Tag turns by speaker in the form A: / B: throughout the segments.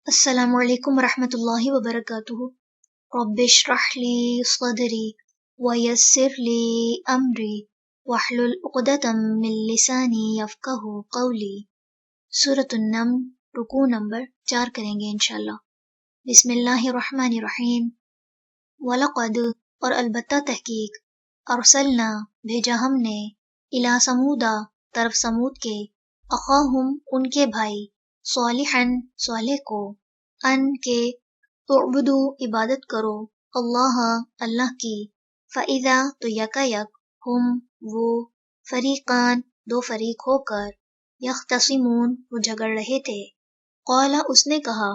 A: السلام علیکم ورحمۃ اللہ وبرکاتہ۔ رب اشرح لی صدری ویسر لی امری واحلل عقدۃ من لسانی یفقہوا قولی۔ سورۃ النمل، رکوع نمبر 4 کریں گے انشاءاللہ۔ بسم اللہ الرحمن الرحیم۔ وَلَقَدْ اور البتہ تحقیق، ارسلنا بھیجا ہم نے، الی ثمودا طرف سمود کے، اخاہم ان کے بھائی، صالحاً صالح کو، ان کے اعبدو عبادت کرو، اللہ اللہ کی، فَإِذَا تو یکا ہم وہ، فریقان دو فریق ہو کر، یختصمون وہ جھگڑ رہے تھے۔ قال اس نے کہا،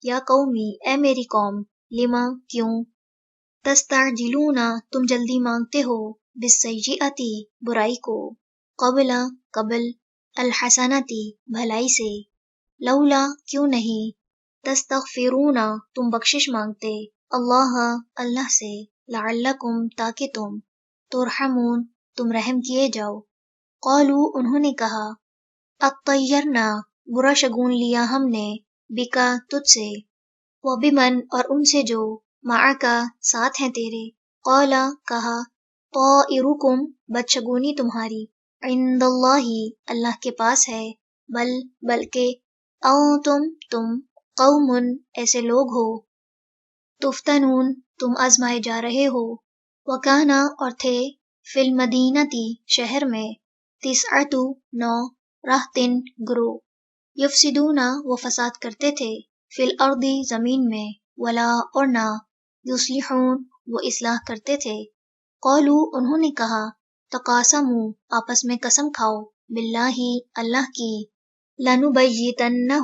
A: یا قومی اے میری قوم، لما کیوں، تستعجلون تم جلدی مانگتے ہو، بالسیئۃ برائی کو، قبل الحسنۃ بھلائی سے، لولا کیوں نہیں، تستغفرون تم بخشش مانگتے، اللہ اللہ سے، لعلکم تاکہ تم، ترحمون تم رحم کیے جاؤ۔ قالوا انہوں نے کہا، اطیرنا برا شگون لیا ہم نے، بکا تجھ سے، وبمن اور ان سے جو، معکا ساتھ ہیں تیرے، قال کہا، طائرکم بدشگونی تمہاری، عند اللہ اللہ کے پاس ہے، بلکہ انتم تم، قوم ایسے لوگ ہو، تفتنون تم آزمائے جا رہے ہو، وکانا اور تھے، فی المدینتی شہر میں، تسعۃ 9 رہطن گروہ، یفسدون وہ فساد کرتے تھے، فی الارض زمین میں، ولا اور نہ، یصلحون وہ اصلاح کرتے تھے۔ قالوا انہوں نے کہا، تقاسموا آپس میں قسم کھاؤ، باللہ اللہ کی، لنبیتنہ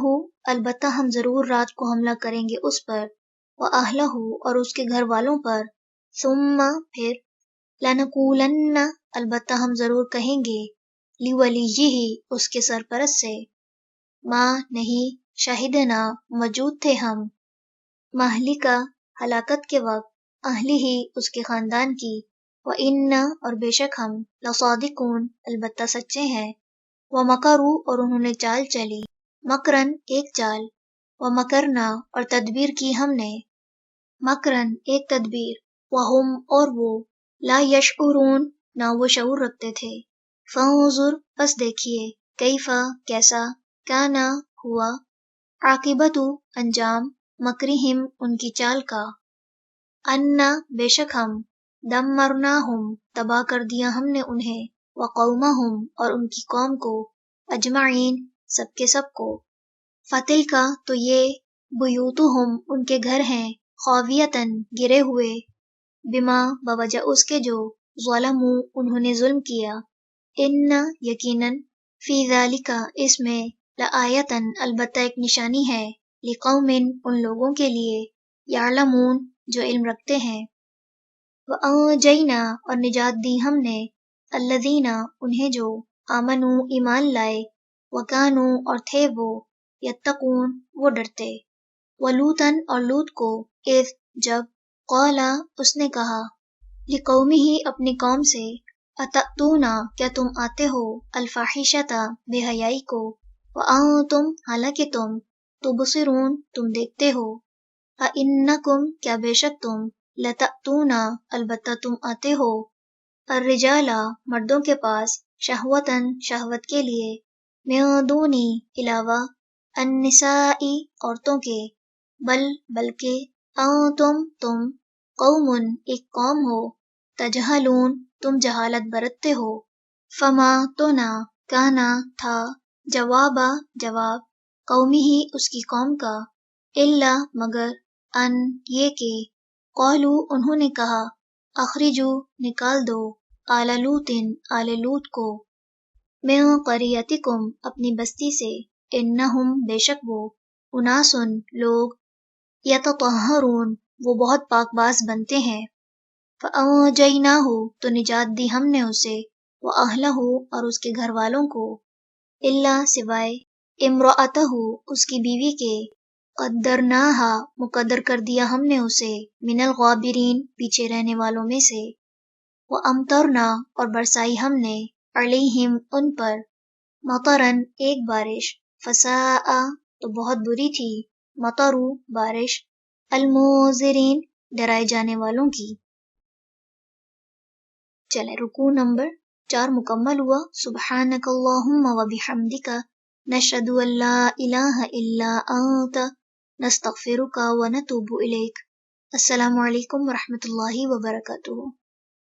A: البتہ ہم ضرور رات کو حملہ کریں گے اس پر، وَأَہْلَہُ اور اس کے گھر والوں پر، ثم پھر، لنقولن البتہ ہم ضرور کہیں گے، لولیہ اس کے سرپرست سے، ما نہیں، شاہدنا موجود تھے ہم، مہلکہ ہلاکت کے وقت، اہلہ اس کے خاندان کی، وَإِنَّا اور بے شک ہم، لصادقون البتہ سچے ہیں، وَمَکَرُوا اور انہوں نے چال چلی، مکرن ایک چال، وَمَکَرْنَا اور تدبیر کی ہم نے، مکرن ایک تدبیر، وَہُمْ اور وہ، لا یشعرون نہ وہ شعور رکھتے تھے۔ فانظر پس دیکھیے، کیفا کیسا، کانا ہوا، عاقبت انجام، مکرہم ان کی چال کا، انا بے شک ہم، دمرناہم تباہ کر دیا ہم نے انہیں، وقومہم اور ان کی قوم کو، اجمعین سب کے سب کو، فتلک تو یہ، بیوتہم ان کے گھر ہیں، خاویتاً گرے ہوئے، بما بوجہ اس کے جو، ظلموا انہوں نے ظلم کیا، ان یقیناً، فی ذالک اس میں، لآیتاً البتہ ایک نشانی ہے، لقوم ان لوگوں کے لیے، یعلمون جو علم رکھتے ہیں۔ وَأَنجَیْنَا اور نجات دی ہم نے، الذین انہیں جو، آمنوا ایمان لائے، وکانوا اور تھے وہ، یتقون وہ ڈرتے، ولوطاً اور لوط کو، اذ جب، قالا اس نے کہا، لقومہ اپنی قوم سے، اتأتون کیا تم آتے ہو، الفاحشۃ بے حیائی کو، وانتم حالانکہ تم، تبصرون تم دیکھتے ہو، اِنکم کیا بے شک تم، لتأتون البتہ تم آتے ہو، الرجال مردوں کے پاس، شہوتاً شہوت کے لیے، من دون علاوہ، النساء عورتوں کے، بلکہ انتم تم، قوم ایک قوم ہو، تجہلون تم جہالت برتتے ہو، فما تو نہ، کانا تھا، جواب قومہ اس کی قوم کا، الا مگر، ان یہ کہ، قالوا انہوں نے کہا، اخرجوا نکال دو، آل لوط آل لوط کو، من قریتکم اپنی بستی سے، انہم بے شک وہ، اناس لوگ، یتطہرون وہ بہت پاک باز بنتے ہیں، فانجیناہ تو نجات دی ہم نے اسے، واہلہ اور اس کے گھر والوں کو، الا سوائے، امرأتہ اس کی بیوی کے، قدرناہا مقدر کر دیا ہم نے اسے، من الغابرین پیچھے رہنے والوں میں سے، وامطرنا اور برسائی ہم نے، علیہم ان پر، مطرن ایک بارش، فساء تو بہت بری تھی، مطرو بارش، المنذرین ڈرائے جانے والوں کی۔ چلیں رکوع نمبر 4 مکمل ہوا۔ سبحانک اللہم و بحمدک نشہد ان لا الہ الا انت نستغفرک و نتوب الیک۔ السلام علیکم ورحمۃ اللہ وبرکاتہ۔